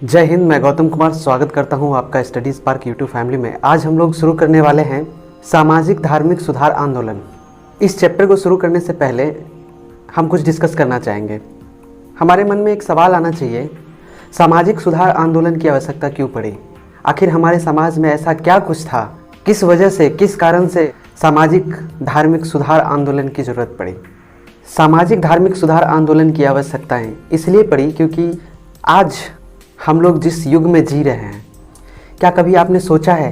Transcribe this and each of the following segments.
जय हिंद। मैं गौतम कुमार स्वागत करता हूं आपका स्टडी स्पार्क यूट्यूब फैमिली में। आज हम लोग शुरू करने वाले हैं सामाजिक धार्मिक सुधार आंदोलन। इस चैप्टर को शुरू करने से पहले हम कुछ डिस्कस करना चाहेंगे। हमारे मन में एक सवाल आना चाहिए, सामाजिक सुधार आंदोलन की आवश्यकता क्यों पड़ी? आखिर हमारे समाज में ऐसा क्या कुछ था, किस वजह से, किस कारण से सामाजिक धार्मिक सुधार आंदोलन की ज़रूरत पड़ी? सामाजिक धार्मिक सुधार आंदोलन की आवश्यकताएँ इसलिए पड़ी क्योंकि आज हम लोग जिस युग में जी रहे हैं, क्या कभी आपने सोचा है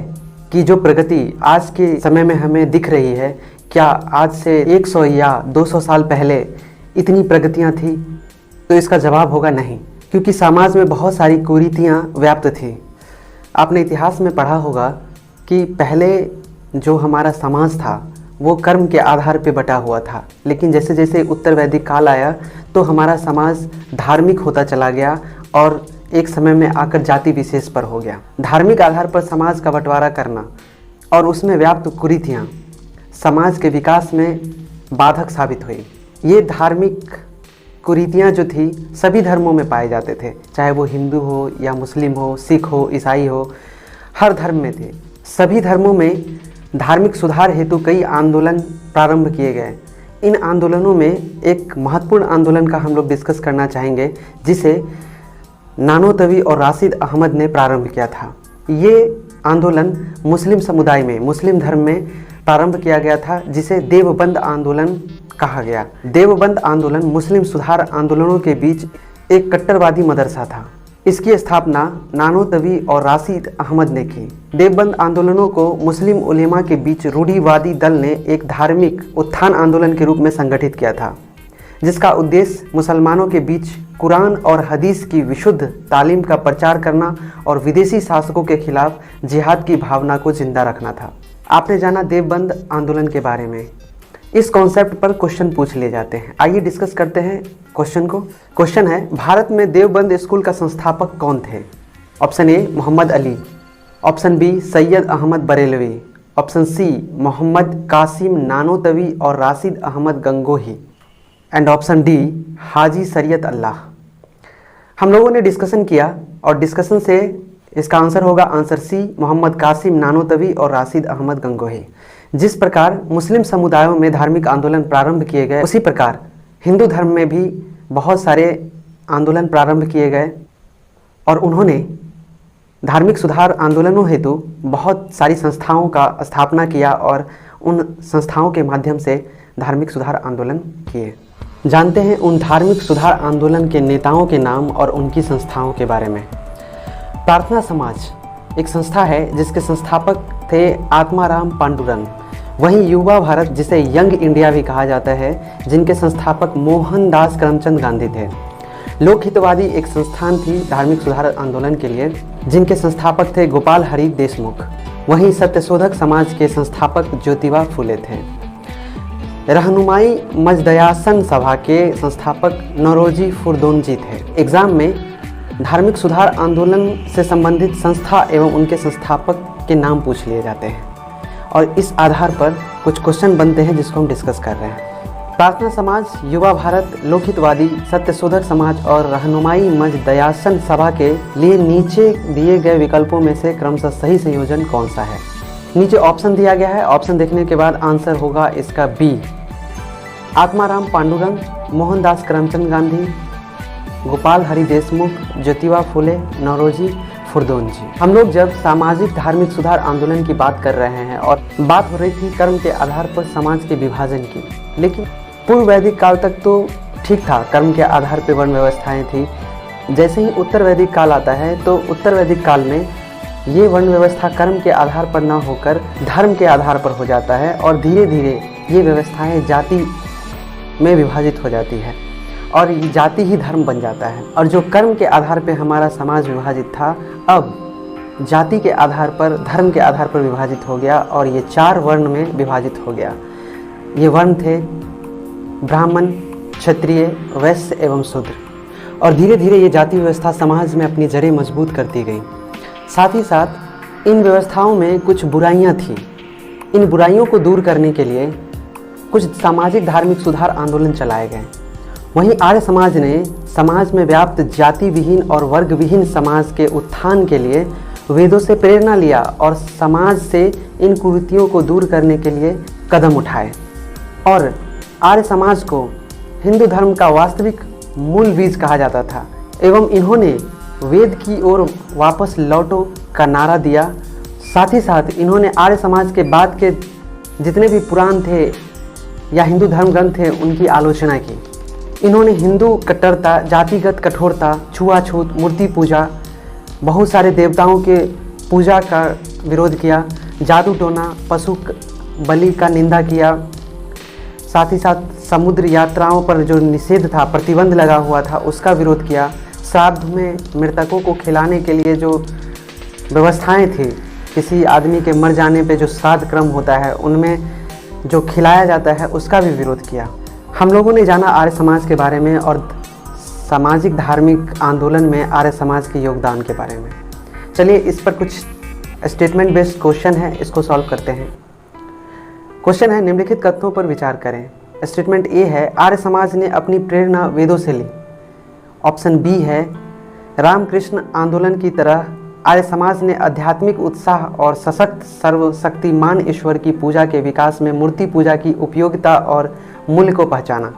कि जो प्रगति आज के समय में हमें दिख रही है, क्या आज से 100 या 200 साल पहले इतनी प्रगतियां थी? तो इसका जवाब होगा नहीं, क्योंकि समाज में बहुत सारी कुरीतियां व्याप्त थी। आपने इतिहास में पढ़ा होगा कि पहले जो हमारा समाज था वो कर्म के आधार पर बटा हुआ था, लेकिन जैसे जैसे उत्तर वैदिक काल आया तो हमारा समाज धार्मिक होता चला गया और एक समय में आकर जाति विशेष पर हो गया। धार्मिक आधार पर समाज का बंटवारा करना और उसमें व्याप्त कुरीतियाँ समाज के विकास में बाधक साबित हुई। ये धार्मिक कुरीतियाँ जो थी सभी धर्मों में पाए जाते थे, चाहे वो हिंदू हो या मुस्लिम हो, सिख हो, ईसाई हो, हर धर्म में थे। सभी धर्मों में धार्मिक सुधार हेतु कई आंदोलन प्रारंभ किए गए। इन आंदोलनों में एक महत्वपूर्ण आंदोलन का हम लोग डिस्कस करना चाहेंगे, जिसे नानोतवी और राशिद अहमद ने प्रारंभ किया था। ये आंदोलन मुस्लिम समुदाय में, मुस्लिम धर्म में प्रारंभ किया गया था, जिसे देवबंद आंदोलन कहा गया। देवबंद आंदोलन मुस्लिम सुधार आंदोलनों के बीच एक कट्टरवादी मदरसा था। इसकी स्थापना नानोतवी और राशिद अहमद ने की। देवबंद आंदोलनों को मुस्लिम उलेमा के बीच रूढ़िवादी दल ने एक धार्मिक उत्थान आंदोलन के रूप में संगठित किया था, जिसका उद्देश्य मुसलमानों के बीच कुरान और हदीस की विशुद्ध तालीम का प्रचार करना और विदेशी शासकों के खिलाफ जिहाद की भावना को जिंदा रखना था। आपने जाना देवबंद आंदोलन के बारे में। इस कॉन्सेप्ट पर क्वेश्चन पूछ लिए जाते हैं। आइए डिस्कस करते हैं क्वेश्चन को। क्वेश्चन है, भारत में देवबंद स्कूल का संस्थापक कौन थे? Option A Mohammad Ali, option B Syed Ahmad Barelvi, option C Mohammad Qasim Nanotvi और Rashid Ahmad Gangohi, and option D Haji Shariatullah. हम लोगों ने डिस्कशन किया और डिस्कशन से इसका आंसर होगा आंसर सी मोहम्मद कासिम नानोतवी और राशिद अहमद गंगोही। जिस प्रकार मुस्लिम समुदायों में धार्मिक आंदोलन प्रारंभ किए गए, उसी प्रकार हिंदू धर्म में भी बहुत सारे आंदोलन प्रारंभ किए गए और उन्होंने धार्मिक सुधार आंदोलनों हेतु बहुत सारी संस्थाओं का स्थापना किया और उन संस्थाओं के माध्यम से धार्मिक सुधार आंदोलन किए। जानते हैं उन धार्मिक सुधार आंदोलन के नेताओं के नाम और उनकी संस्थाओं के बारे में। प्रार्थना समाज एक संस्था है जिसके संस्थापक थे आत्माराम पांडुरंग। वहीं युवा भारत, जिसे यंग इंडिया भी कहा जाता है, जिनके संस्थापक मोहनदास करमचंद गांधी थे। लोकहितवादी एक संस्थान थी धार्मिक सुधार आंदोलन के लिए, जिनके संस्थापक थे गोपाल हरि देशमुख। वहीं सत्यशोधक समाज के संस्थापक ज्योतिबा फुले थे। रहनुमाई मजदयासन सभा के संस्थापक नौरोजी फुरदोनजी थे। एग्जाम में धार्मिक सुधार आंदोलन से संबंधित संस्था एवं उनके संस्थापक के नाम पूछ लिए जाते हैं और इस आधार पर कुछ क्वेश्चन बनते हैं जिसको हम डिस्कस कर रहे हैं। प्रार्थना समाज, युवा भारत, लोकहितवादी, सत्यशोधक समाज और रहनुमाई मजदयासन सभा के लिए नीचे दिए गए विकल्पों में से क्रमशः सही संयोजन कौन सा है? नीचे ऑप्शन दिया गया है। ऑप्शन देखने के बाद आंसर होगा इसका बी, आत्माराम पांडुरंग, मोहनदास करमचंद गांधी, गोपाल हरि देशमुख, ज्योतिबा फुले, नौरोजी फुरदोनजी। हम लोग जब सामाजिक धार्मिक सुधार आंदोलन की बात कर रहे हैं और बात हो रही थी कर्म के आधार पर समाज के विभाजन की, लेकिन पूर्व वैदिक काल तक तो ठीक था, कर्म के आधार पर वर्ण व्यवस्थाएं थी। जैसे ही उत्तर वैदिक काल आता है तो उत्तर वैदिक काल में ये वर्ण व्यवस्था कर्म के आधार पर न होकर धर्म के आधार पर हो जाता है और धीरे धीरे ये व्यवस्थाएं जाति में विभाजित हो जाती है और ये जाति ही धर्म बन जाता है। और जो कर्म के आधार पर हमारा समाज विभाजित था, अब जाति के आधार पर, धर्म के आधार पर विभाजित हो गया और ये 4 वर्ण में विभाजित हो गया। ये वर्ण थे ब्राह्मण, क्षत्रिय, वैश्य एवं शूद्र। और धीरे धीरे ये जाति व्यवस्था समाज में अपनी जड़ें मजबूत करती गई। साथ ही साथ इन व्यवस्थाओं में कुछ बुराइयां थीं। इन बुराइयों को दूर करने के लिए कुछ सामाजिक धार्मिक सुधार आंदोलन चलाए गए। वहीं आर्य समाज ने समाज में व्याप्त जाति विहीन और वर्ग विहीन समाज के उत्थान के लिए वेदों से प्रेरणा लिया और समाज से इन कुरीतियों को दूर करने के लिए कदम उठाए और आर्य समाज को हिंदू धर्म का वास्तविक मूल बीज कहा जाता था एवं इन्होंने वेद की ओर वापस लौटो का नारा दिया। साथ ही साथ इन्होंने आर्य समाज के बाद के जितने भी पुराण थे या हिंदू धर्म ग्रंथ थे उनकी आलोचना की। इन्होंने हिंदू कट्टरता, जातिगत कठोरता, छुआछूत, मूर्ति पूजा, बहुत सारे देवताओं के पूजा का विरोध किया, जादू टोना, पशु बलि का निंदा किया। साथ ही साथ समुद्र यात्राओं पर जो निषेध था, प्रतिबंध लगा हुआ था, उसका विरोध किया। श्राद्ध में मृतकों को खिलाने के लिए जो व्यवस्थाएं थी, किसी आदमी के मर जाने पे जो श्राद्ध क्रम होता है उनमें जो खिलाया जाता है उसका भी विरोध किया। हम लोगों ने जाना आर्य समाज के बारे में और सामाजिक धार्मिक आंदोलन में आर्य समाज के योगदान के बारे में। चलिए इस पर कुछ स्टेटमेंट बेस्ड क्वेश्चन है, इसको सॉल्व करते हैं। क्वेश्चन है, निम्नलिखित कथनों पर विचार करें। स्टेटमेंट ए है, आर्य समाज ने अपनी प्रेरणा वेदों से ली। ऑप्शन बी है, रामकृष्ण आंदोलन की तरह आर्य समाज ने आध्यात्मिक उत्साह और सशक्त सर्वशक्तिमान ईश्वर की पूजा के विकास में मूर्ति पूजा की उपयोगिता और मूल्य को पहचाना।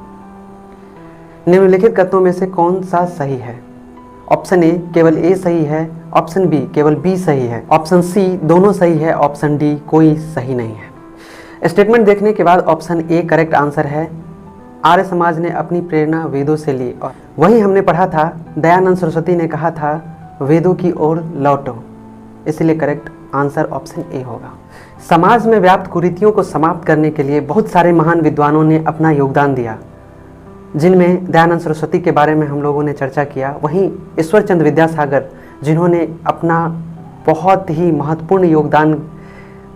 निम्नलिखित कथनों में से कौन सा सही है? ऑप्शन ए केवल ए सही है, ऑप्शन बी केवल बी सही है, ऑप्शन सी दोनों सही है, ऑप्शन डी कोई सही नहीं है। स्टेटमेंट देखने के बाद ऑप्शन ए करेक्ट आंसर है। आर्य समाज ने अपनी प्रेरणा वेदों से ली और वही हमने पढ़ा था, दयानंद सरस्वती ने कहा था वेदों की ओर लौटो, इसलिए करेक्ट आंसर ऑप्शन ए होगा। समाज में व्याप्त कुरीतियों को समाप्त करने के लिए बहुत सारे महान विद्वानों ने अपना योगदान दिया, जिनमें दयानंद सरस्वती के बारे में हम लोगों ने चर्चा किया। वहीं ईश्वरचंद्र विद्यासागर जिन्होंने अपना बहुत ही महत्वपूर्ण योगदान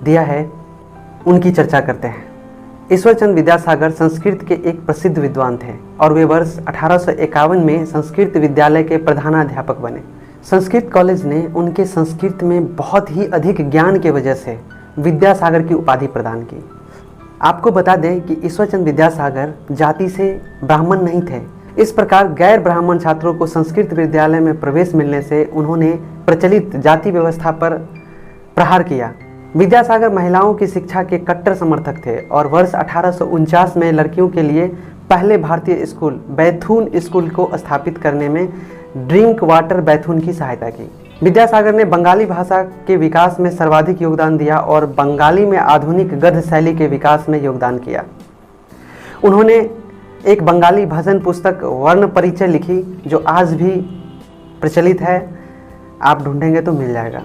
दिया है, उनकी चर्चा करते हैं। ईश्वरचंद्र विद्यासागर संस्कृत के एक प्रसिद्ध विद्वान थे और वे वर्ष 1851 में संस्कृत विद्यालय के प्रधानाध्यापक बने। संस्कृत कॉलेज ने उनके संस्कृत में बहुत ही अधिक ज्ञान के वजह से विद्यासागर की उपाधि प्रदान की। आपको बता दें कि ईश्वरचंद्र विद्यासागर जाति से ब्राह्मण नहीं थे। इस प्रकार गैर ब्राह्मण छात्रों को संस्कृत विद्यालय में प्रवेश मिलने से उन्होंने प्रचलित जाति व्यवस्था पर प्रहार किया। विद्यासागर महिलाओं की शिक्षा के कट्टर समर्थक थे और वर्ष 1849 में लड़कियों के लिए पहले भारतीय स्कूल बैथून स्कूल को स्थापित करने में ड्रिंक वाटर बैथून की सहायता की। विद्यासागर ने बंगाली भाषा के विकास में सर्वाधिक योगदान दिया और बंगाली में आधुनिक गद्य शैली के विकास में योगदान किया। उन्होंने एक बंगाली भजन पुस्तक वर्ण परिचय लिखी जो आज भी प्रचलित है, आप ढूंढेंगे तो मिल जाएगा,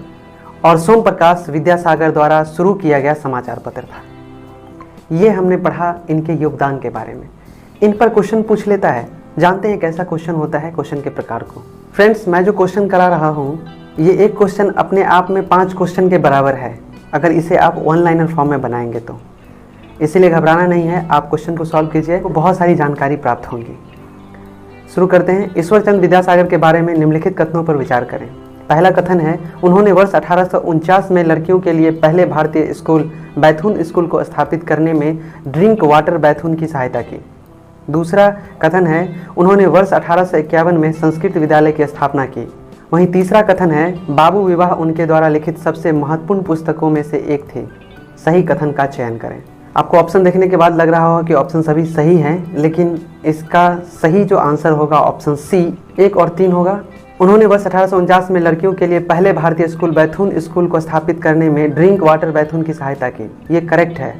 और सोम प्रकाश विद्यासागर द्वारा शुरू किया गया समाचार पत्र था। ये हमने पढ़ा इनके योगदान के बारे में। इन पर क्वेश्चन पूछ लेता है, जानते हैं कैसा क्वेश्चन होता है, क्वेश्चन के प्रकार को। फ्रेंड्स, मैं जो क्वेश्चन करा रहा हूँ ये एक क्वेश्चन अपने आप में 5 क्वेश्चन के बराबर है, अगर इसे आप वन लाइनर फॉर्म में बनाएंगे तो। इसीलिए घबराना नहीं है, आप क्वेश्चन को सॉल्व कीजिए, तो बहुत सारी जानकारी प्राप्त होंगी। शुरू करते हैं। ईश्वरचंद्र विद्यासागर के बारे में निम्नलिखित कथनों पर विचार करें। पहला कथन है, उन्होंने वर्ष 1849 में लड़कियों के लिए पहले भारतीय स्कूल बैथून स्कूल को स्थापित करने में ड्रिंक वाटर बैथून की सहायता की। दूसरा कथन है, उन्होंने वर्ष 1851 में संस्कृत विद्यालय की स्थापना की। वहीं तीसरा कथन है, बाबू विवाह उनके द्वारा लिखित सबसे महत्वपूर्ण पुस्तकों में से एक थी। सही कथन का चयन करें। आपको ऑप्शन देखने के बाद लग रहा होगा कि ऑप्शन सभी सही हैं, लेकिन इसका सही जो आंसर होगा ऑप्शन सी 1 और 3 होगा। उन्होंने वर्ष 1849 में लड़कियों के लिए पहले भारतीय स्कूल बैथून स्कूल को स्थापित करने में ड्रिंक वाटर बैथून की सहायता की, ये करेक्ट है।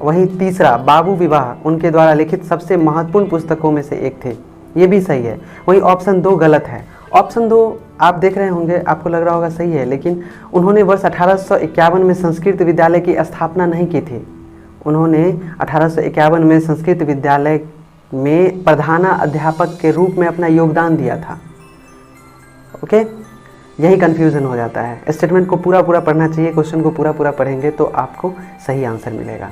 वहीं तीसरा, बाबू विवाह उनके द्वारा लिखित सबसे महत्वपूर्ण पुस्तकों में से एक थे, ये भी सही है। वहीं ऑप्शन 2 गलत है। ऑप्शन 2 आप देख रहे होंगे, आपको लग रहा होगा सही है, लेकिन उन्होंने वर्ष 1851 में संस्कृत विद्यालय की स्थापना नहीं की थी। उन्होंने 1851 में संस्कृत विद्यालय में प्रधानाध्यापक के रूप में अपना योगदान दिया था। ओके, यही कन्फ्यूज़न हो जाता है। स्टेटमेंट को पूरा पढ़ना चाहिए, क्वेश्चन को पूरा पढ़ेंगे तो आपको सही आंसर मिलेगा।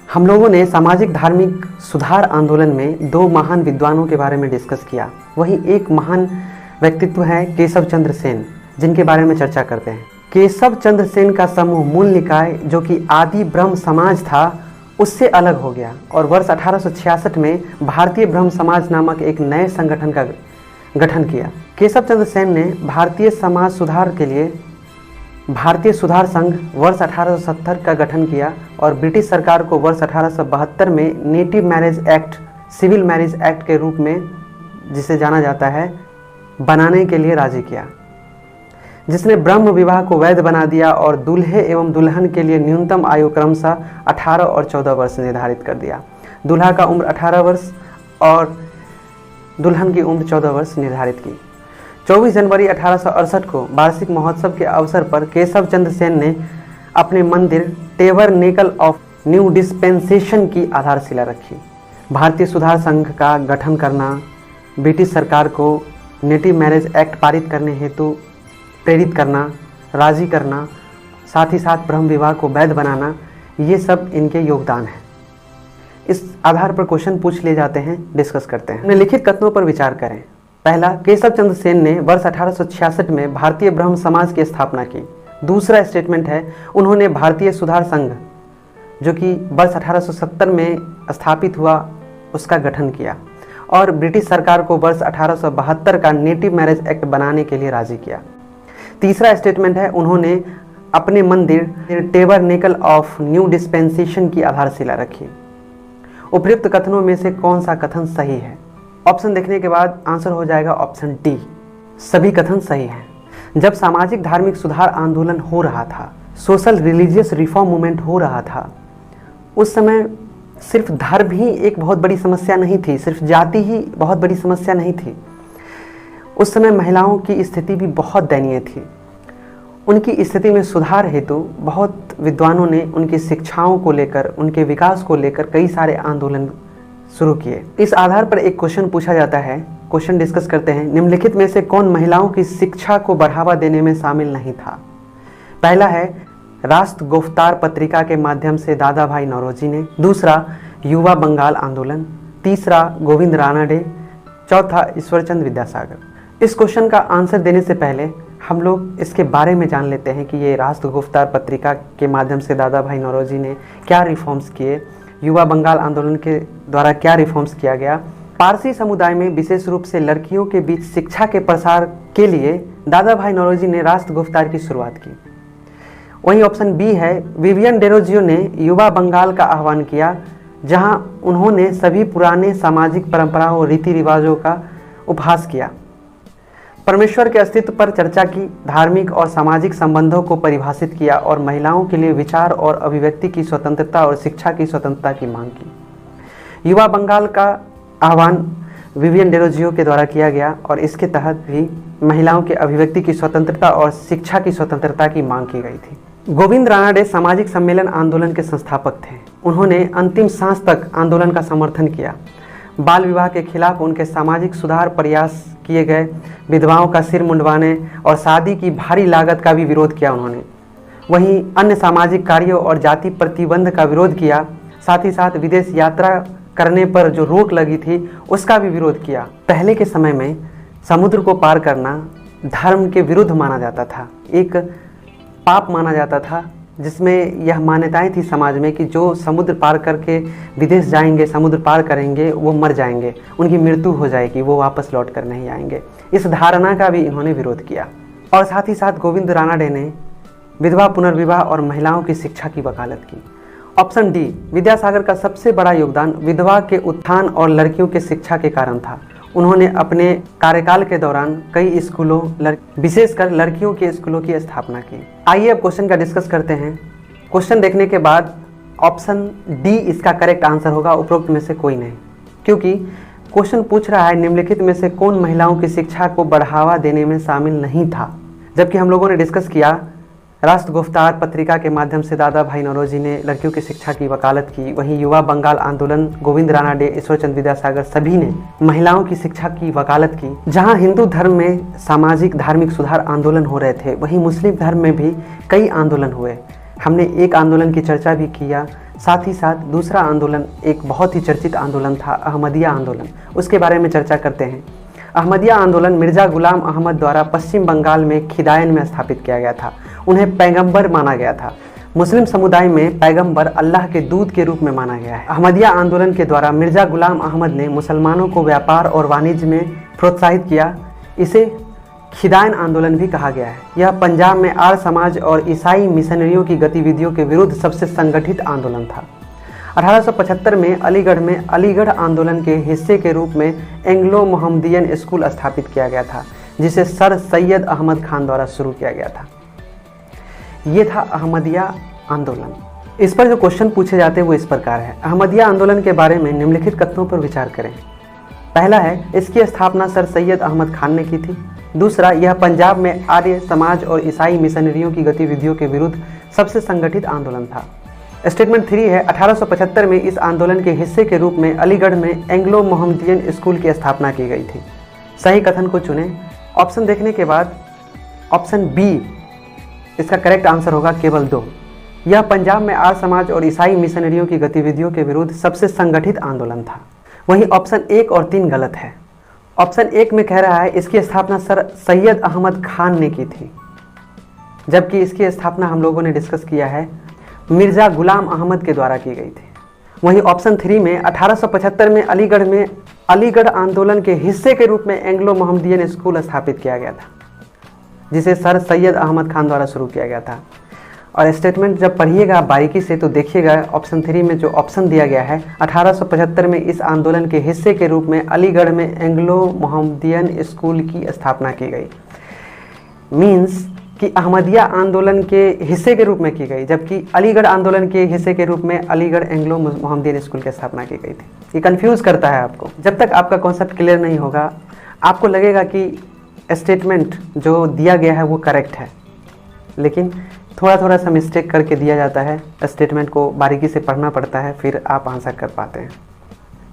हम लोगों ने सामाजिक धार्मिक सुधार आंदोलन में 2 महान विद्वानों के बारे में डिस्कस किया। वहीं एक महान व्यक्तित्व है केशव चंद्र सेन, जिनके बारे में चर्चा करते हैं। केशव चंद्र सेन का समूह मूल निकाय, जो कि आदि ब्रह्म समाज था, उससे अलग हो गया और वर्ष 1866 में भारतीय ब्रह्म समाज नामक एक नए संगठन का गठन किया। केशव चंद्र सेन ने भारतीय समाज सुधार के लिए भारतीय सुधार संघ वर्ष 1870 का गठन किया और ब्रिटिश सरकार को वर्ष 1872 में native marriage act, civil marriage act के रूप में जिसे जाना जाता है, बनाने के लिए राजी किया, जिसने ब्रह्म विवाह को वैध बना दिया और दूल्हे एवं दुल्हन के लिए न्यूनतम आयु क्रमशः 18 और 14 वर्ष निर्धारित कर दिया। दूल्हा का उम्र 18 वर्ष और दुल्हन की उम्र 14 वर्ष निर्धारित की। 24 जनवरी 1868 को वार्षिक महोत्सव के अवसर पर केशव चंद्र सेन ने अपने मंदिर टेबरनेकल ऑफ न्यू डिस्पेंसेशन की आधारशिला रखी। भारतीय सुधार संघ का गठन करना, ब्रिटिश सरकार को नेटिव मैरिज एक्ट पारित करने हेतु प्रेरित करना, राजी करना, साथ ही साथ ब्रह्म विवाह को वैध बनाना, ये सब इनके योगदान हैं। इस आधार पर क्वेश्चन पूछ लिए जाते हैं, डिस्कस करते हैं। निम्नलिखित कथनों पर विचार करें। पहला, केशव चंद्र सेन ने वर्ष 1866 में भारतीय ब्रह्म समाज की स्थापना की। दूसरा स्टेटमेंट है, उन्होंने भारतीय सुधार संघ जो कि वर्ष 1870 में स्थापित हुआ उसका गठन किया और ब्रिटिश सरकार को वर्ष 1872 का नेटिव मैरिज एक्ट बनाने के लिए राजी किया। तीसरा स्टेटमेंट है, उन्होंने अपने मंदिर टेबरनेकल ऑफ न्यू डिस्पेंसेशन की आधारशिला रखी। उपयुक्त कथनों में से कौन सा कथन सही है? ऑप्शन देखने के बाद आंसर हो जाएगा ऑप्शन डी, सभी कथन सही हैं। जब सामाजिक धार्मिक सुधार आंदोलन हो रहा था, सोशल रिलीजियस रिफॉर्म मूवमेंट हो रहा था, उस समय सिर्फ धर्म ही एक बहुत बड़ी समस्या नहीं थी, सिर्फ जाति ही बहुत बड़ी समस्या नहीं थी। उस समय महिलाओं की स्थिति भी बहुत दयनीय थी। उनकी स्थिति में सुधार हेतु बहुत विद्वानों ने उनकी शिक्षाओं को लेकर, उनके विकास को लेकर कई सारे आंदोलन शुरू किए। इस आधार पर एक क्वेश्चन पूछा जाता है, क्वेश्चन डिस्कस करते हैं। निम्नलिखित में से कौन महिलाओं की शिक्षा को बढ़ावा देने में शामिल नहीं था? पहला है, राष्ट्र गुफ्तार पत्रिका के माध्यम से दादा भाई नौरोजी ने। दूसरा, युवा बंगाल आंदोलन। तीसरा, गोविंद रानाडे। चौथा, ईश्वरचंद विद्यासागर। इस क्वेश्चन का आंसर देने से पहले हम लोग इसके बारे में जान लेते हैं कि ये राष्ट्र गुफ्तार पत्रिका के माध्यम से दादा भाई नौरोजी ने क्या रिफॉर्म्स किए, युवा बंगाल आंदोलन के द्वारा क्या रिफॉर्म्स किया गया। पारसी समुदाय में विशेष रूप से लड़कियों के बीच शिक्षा के प्रसार के लिए दादा भाई नौरोजी ने राष्ट्र गुफ्तार की शुरुआत की। वहीं ऑप्शन बी है, विवियन डेरोजियो ने युवा बंगाल का आह्वान किया, जहां उन्होंने सभी पुराने सामाजिक परंपराओं और रीति रिवाजों का उपहास किया, परमेश्वर के अस्तित्व पर चर्चा की, धार्मिक और सामाजिक संबंधों को परिभाषित किया और महिलाओं के लिए विचार और अभिव्यक्ति की स्वतंत्रता और शिक्षा की स्वतंत्रता की मांग की। युवा बंगाल का आह्वान विवियन डेरोजियो के द्वारा किया गया और इसके तहत भी महिलाओं के अभिव्यक्ति की स्वतंत्रता और शिक्षा की स्वतंत्रता की मांग की गई थी। गोविंद रानाडे सामाजिक सम्मेलन आंदोलन के संस्थापक थे। उन्होंने अंतिम सांस तक आंदोलन का समर्थन किया। बाल विवाह के खिलाफ उनके सामाजिक सुधार प्रयास किए गए। विधवाओं का सिर मुंडवाने और शादी की भारी लागत का भी विरोध किया उन्होंने। वहीं अन्य सामाजिक कार्यों और जाति प्रतिबंध का विरोध किया। साथ ही साथ विदेश यात्रा करने पर जो रोक लगी थी उसका भी विरोध किया। पहले के समय में समुद्र को पार करना धर्म के विरुद्ध माना जाता था, एक पाप माना जाता था, जिसमें यह मान्यताएं थी समाज में कि जो समुद्र पार करके विदेश जाएंगे, समुद्र पार करेंगे, वो मर जाएंगे, उनकी मृत्यु हो जाएगी, वो वापस लौट कर नहीं आएंगे। इस धारणा का भी इन्होंने विरोध किया। और साथ ही साथ गोविंद रानाडे ने विधवा पुनर्विवाह और महिलाओं की शिक्षा की वकालत की। ऑप्शन डी, विद्यासागर का सबसे बड़ा योगदान विधवा के उत्थान और लड़कियों के शिक्षा के कारण था। उन्होंने अपने कार्यकाल के दौरान कई स्कूलों, विशेषकर लड़कियों के स्कूलों की स्थापना की। आइए अब क्वेश्चन का डिस्कस करते हैं। क्वेश्चन देखने के बाद ऑप्शन डी इसका करेक्ट आंसर होगा, उपरोक्त में से कोई नहीं, क्योंकि क्वेश्चन पूछ रहा है निम्नलिखित में से कौन महिलाओं की शिक्षा को बढ़ावा देने में शामिल नहीं था। जबकि हम लोगों ने डिस्कस किया राष्ट्र गुफ्तार पत्रिका के माध्यम से दादा भाई नौरोजी ने लड़कियों की शिक्षा की वकालत की। वहीं युवा बंगाल आंदोलन, गोविंद रानाडे, ईश्वरचंद विद्यासागर सभी ने महिलाओं की शिक्षा की वकालत की। जहां हिंदू धर्म में सामाजिक धार्मिक सुधार आंदोलन हो रहे थे, वहीं मुस्लिम धर्म में भी कई आंदोलन हुए। हमने एक आंदोलन की चर्चा भी किया। साथ ही साथ दूसरा आंदोलन एक बहुत ही चर्चित आंदोलन था, अहमदिया आंदोलन, उसके बारे में चर्चा करते हैं। अहमदिया आंदोलन मिर्जा गुलाम अहमद द्वारा पश्चिम बंगाल में खिदायन में स्थापित किया गया था। उन्हें पैगंबर माना गया था। मुस्लिम समुदाय में पैगंबर अल्लाह के दूत के रूप में माना गया है। अहमदिया आंदोलन के द्वारा मिर्जा गुलाम अहमद ने मुसलमानों को व्यापार और वाणिज्य में प्रोत्साहित किया। इसे खिदायन आंदोलन भी कहा गया है। यह पंजाब में आर्य समाज और ईसाई मिशनरियों की गतिविधियों के विरुद्ध सबसे संगठित आंदोलन था। 1875 में अलीगढ़ आंदोलन के हिस्से के रूप में एंग्लो मोहम्मदियन स्कूल स्थापित किया गया था, जिसे सर सैयद अहमद खान द्वारा शुरू किया गया था। ये था अहमदिया आंदोलन। इस पर जो क्वेश्चन पूछे जाते हैं वो इस प्रकार है। अहमदिया आंदोलन के बारे में निम्नलिखित कथनों पर विचार करें। पहला है, इसकी स्थापना सर सैयद अहमद खान ने की थी। दूसरा, यह पंजाब में आर्य समाज और ईसाई मिशनरियों की गतिविधियों के विरुद्ध सबसे संगठित आंदोलन था। स्टेटमेंट 3 है, 1875 में इस आंदोलन के हिस्से के रूप में अलीगढ़ में एंग्लो मोहम्मदियन स्कूल की स्थापना की गई थी। सही कथन को चुनें। ऑप्शन देखने के बाद ऑप्शन बी इसका करेक्ट आंसर होगा, केवल 2। यह पंजाब में आर्य समाज और ईसाई मिशनरियों की गतिविधियों के विरुद्ध सबसे संगठित आंदोलन था। वहीं ऑप्शन 1 और 3 गलत है। ऑप्शन 1 में कह रहा है इसकी स्थापना सर सैयद अहमद खान ने की थी, जबकि इसकी स्थापना हम लोगों ने डिस्कस किया है मिर्जा गुलाम अहमद के द्वारा की गई थी। वहीं ऑप्शन 3 में 1875 में अलीगढ़ आंदोलन के हिस्से के रूप में एंग्लो मोहम्मदियन स्कूल स्थापित किया गया था, जिसे सर सैयद अहमद खान द्वारा शुरू किया गया था। और स्टेटमेंट जब पढ़िएगा बारीकी से तो देखिएगा ऑप्शन 3 में जो ऑप्शन दिया गया है, 1875 में इस आंदोलन के हिस्से के रूप में अलीगढ़ में एंग्लो मोहम्मदियन स्कूल की स्थापना की गई। मीन्स कि अहमदिया आंदोलन के हिस्से के रूप में की गई, जबकि अलीगढ़ आंदोलन के हिस्से के रूप में अलीगढ़ एंग्लो मोहम्मदियन स्कूल की स्थापना की गई थी। ये कंफ्यूज करता है आपको। जब तक आपका कॉन्सेप्ट क्लियर नहीं होगा, आपको लगेगा कि स्टेटमेंट जो दिया गया है वो करेक्ट है, लेकिन थोड़ा सा मिस्टेक करके दिया जाता है। स्टेटमेंट को बारीकी से पढ़ना पड़ता है, फिर आप आंसर कर पाते हैं।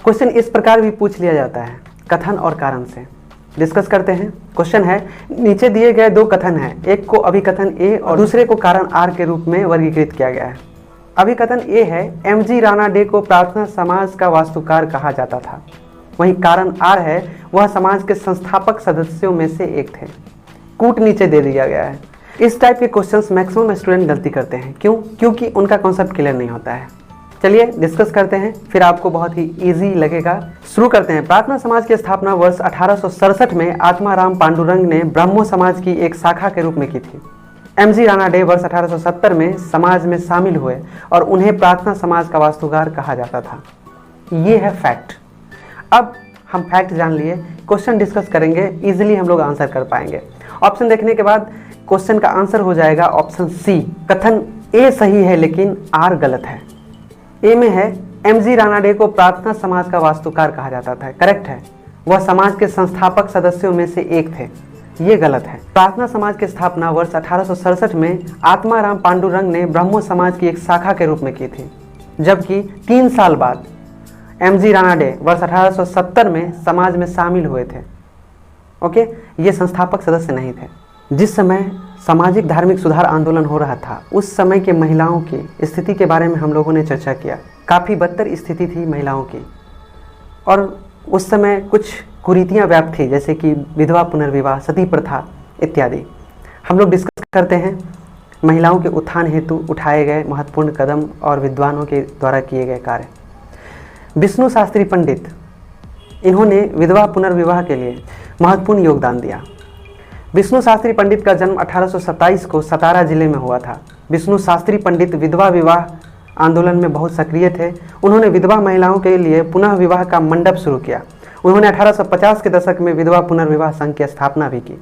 क्वेश्चन इस प्रकार भी पूछ लिया जाता है, कथन और कारण से। डिस्कस करते हैं। क्वेश्चन है, नीचे दिए गए 2 कथन हैं, एक को अभिकथन ए और दूसरे को कारण आर के रूप में वर्गीकृत किया गया है। अभिकथन ए है, एमजी राणा डे को प्रार्थना समाज का वास्तुकार कहा जाता था। वहीं कारण आर है, वह समाज के संस्थापक सदस्यों में से एक थे। कूट नीचे दे दिया गया है। इस टाइप के क्वेश्चंस मैक्सिमम स्टूडेंट गलती करते हैं। क्यों? क्योंकि उनका कॉन्सेप्ट क्लियर नहीं होता है। चलिए डिस्कस करते हैं, फिर आपको बहुत ही इजी लगेगा। शुरू करते हैं। प्रार्थना समाज की स्थापना वर्ष 1867 में आत्माराम पांडुरंग ने ब्राह्मो समाज की एक शाखा के रूप में की थी। एमजी राणा डे वर्ष 1870 में समाज में शामिल हुए और उन्हें प्रार्थना समाज का वास्तुकार कहा जाता था। ये है फैक्ट। अब हम फैक्ट जान लिए, क्वेश्चन डिस्कस करेंगे, इजीली हम लोग आंसर कर पाएंगे। ऑप्शन देखने के बाद क्वेश्चन का आंसर हो जाएगा ऑप्शन सी। कथन ए सही है लेकिन आर गलत है। ए में है, एमजी राणा डे को प्रार्थना समाज का वास्तुकार कहा जाता था, करेक्ट है। वह समाज के संस्थापक सदस्यों में से एक थे, ये गलत है। प्रार्थना समाज की स्थापना वर्ष 1867 में आत्माराम पांडुरंग ने ब्राह्मो समाज की एक शाखा के रूप में की थी, जबकि 3 साल बाद एमजी राणा डे वर्ष 1870 में समाज में शामिल हुए थे। ओके, ये संस्थापक सदस्य नहीं थे। जिस समय सामाजिक धार्मिक सुधार आंदोलन हो रहा था, उस समय के महिलाओं की स्थिति के बारे में हम लोगों ने चर्चा किया। काफ़ी बदतर स्थिति थी महिलाओं की, और उस समय कुछ कुरीतियाँ व्याप्त थी, जैसे कि विधवा पुनर्विवाह, सती प्रथा इत्यादि। हम लोग डिस्कस करते हैं महिलाओं के उत्थान हेतु उठाए गए महत्वपूर्ण कदम और विद्वानों के द्वारा किए गए कार्य। विष्णु शास्त्री पंडित, इन्होंने विधवा पुनर्विवाह के लिए महत्वपूर्ण योगदान दिया। विष्णु शास्त्री पंडित का जन्म 1827 को सतारा जिले में हुआ था। विष्णु शास्त्री पंडित विधवा विवाह आंदोलन में बहुत सक्रिय थे। उन्होंने विधवा महिलाओं के लिए पुनः विवाह का मंडप शुरू किया। उन्होंने 1850 के दशक में विधवा पुनर्विवाह संघ की स्थापना भी की।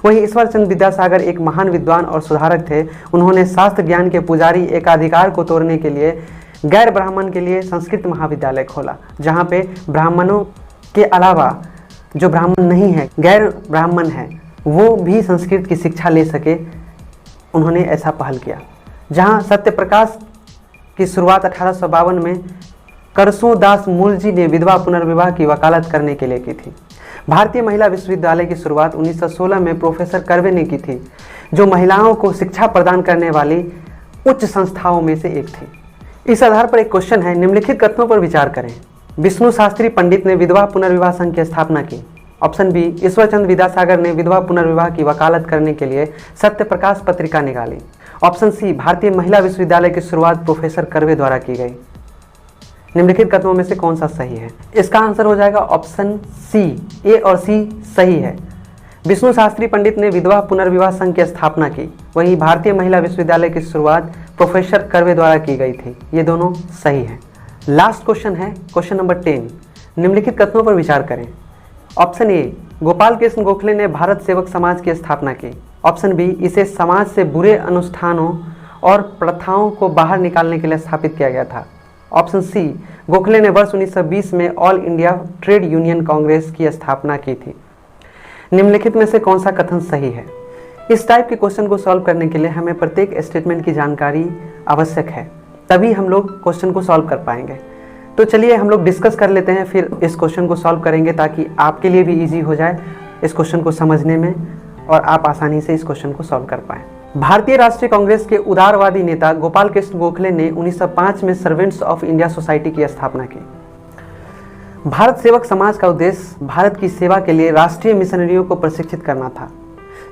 वहीं ईश्वर चंद्र विद्यासागर एक महान विद्वान और सुधारक थे। उन्होंने शास्त्र ज्ञान के पुजारी एकाधिकार को तोड़ने के लिए गैर ब्राह्मण के लिए संस्कृत महाविद्यालय खोला, जहाँ पे ब्राह्मणों के अलावा जो ब्राह्मण नहीं है, गैर ब्राह्मण है, वो भी संस्कृत की शिक्षा ले सके। उन्होंने ऐसा पहल किया। जहाँ सत्य प्रकाश की शुरुआत 1852 में करसो दास मूल जी ने विधवा पुनर्विवाह की वकालत करने के लिए की थी। भारतीय महिला विश्वविद्यालय की शुरुआत 1916 में प्रोफेसर कर्वे ने की थी, जो महिलाओं को शिक्षा प्रदान करने वाली उच्च संस्थाओं में से एक थी। इस आधार पर एक क्वेश्चन है, निम्नलिखित कथनों पर विचार करें। विष्णु शास्त्री पंडित ने विधवा पुनर्विवाह संघ की स्थापना की। ऑप्शन बी, ईश्वर चंद्र विद्यासागर ने विधवा पुनर्विवाह की वकालत करने के लिए सत्य प्रकाश पत्रिका निकाली। ऑप्शन सी, भारतीय महिला विश्वविद्यालय की शुरुआत प्रोफेसर कर्वे द्वारा की गई। निम्नलिखित कथनों में से कौन सा सही है? इसका आंसर हो जाएगा ऑप्शन सी, ए और सी सही है। विष्णु शास्त्री पंडित ने विधवा पुनर्विवाह संघ की स्थापना की, वहीं भारतीय महिला विश्वविद्यालय की शुरुआत प्रोफेसर कर्वे द्वारा की गई थी। ये दोनों सही है। लास्ट क्वेश्चन है क्वेश्चन नंबर 10। निम्नलिखित कथनों पर विचार करें। ऑप्शन ए, गोपाल कृष्ण गोखले ने भारत सेवक समाज की स्थापना की। ऑप्शन बी, इसे समाज से बुरे अनुष्ठानों और प्रथाओं को बाहर निकालने के लिए स्थापित किया गया था। ऑप्शन सी, गोखले ने वर्ष 1920 में all India trade union Congress की स्थापना की थी। निम्नलिखित में से कौन सा कथन सही है? इस टाइप के क्वेश्चन को सॉल्व करने के लिए हमें प्रत्येक स्टेटमेंट की जानकारी आवश्यक है, तभी हम लोग क्वेश्चन को सॉल्व कर पाएंगे। तो चलिए हम लोग डिस्कस कर लेते हैं, फिर इस क्वेश्चन को सॉल्व करेंगे ताकि आपके लिए भी इजी हो जाए इस क्वेश्चन को समझने में और आप आसानी से इस क्वेश्चन को सॉल्व कर पाएं। भारतीय राष्ट्रीय कांग्रेस के उदारवादी नेता गोपाल कृष्ण गोखले ने 1905 में सर्वेंट्स ऑफ इंडिया सोसाइटी की स्थापना की। भारत सेवक समाज का उद्देश्य भारत की सेवा के लिए राष्ट्रीय मिशनरियों को प्रशिक्षित करना था।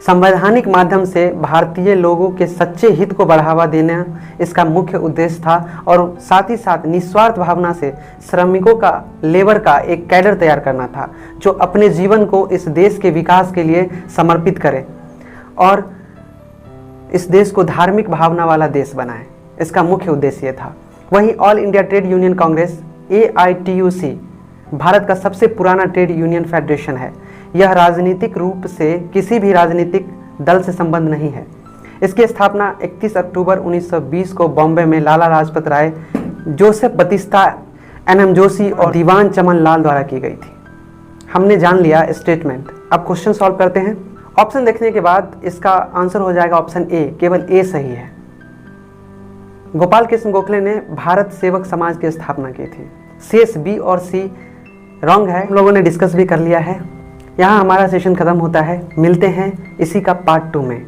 संवैधानिक माध्यम से भारतीय लोगों के सच्चे हित को बढ़ावा देना इसका मुख्य उद्देश्य था और साथ ही साथ निस्वार्थ भावना से श्रमिकों का, लेबर का एक कैडर तैयार करना था जो अपने जीवन को इस देश के विकास के लिए समर्पित करे और इस देश को धार्मिक भावना वाला देश बनाए। इसका मुख्य उद्देश्य ये था। वहीं all India trade union Congress AITUC Bharat का सबसे पुराना ट्रेड यूनियन फेडरेशन है। यह राजनीतिक रूप से किसी भी राजनीतिक दल से संबंध नहीं है। इसकी स्थापना 31 अक्टूबर 1920 को बॉम्बे में Lala Lajpat Rai, Joseph Batista, NM Joshi और दीवान चमन लाल द्वारा की गई थी। हमने जान लिया स्टेटमेंट। अब क्वेश्चन सॉल्व करते हैं। ऑप्शन देखने के बाद इसका आंसर हो जाएगा ऑप्शन ए, केवल ए सही है। गोपाल कृष्ण गोखले ने भारत सेवक समाज की स्थापना की थी। शेष बी और सी रॉन्ग है। हम लोगों ने डिस्कस भी कर लिया है। यहाँ हमारा सेशन खत्म होता है। मिलते हैं इसी का पार्ट 2 में।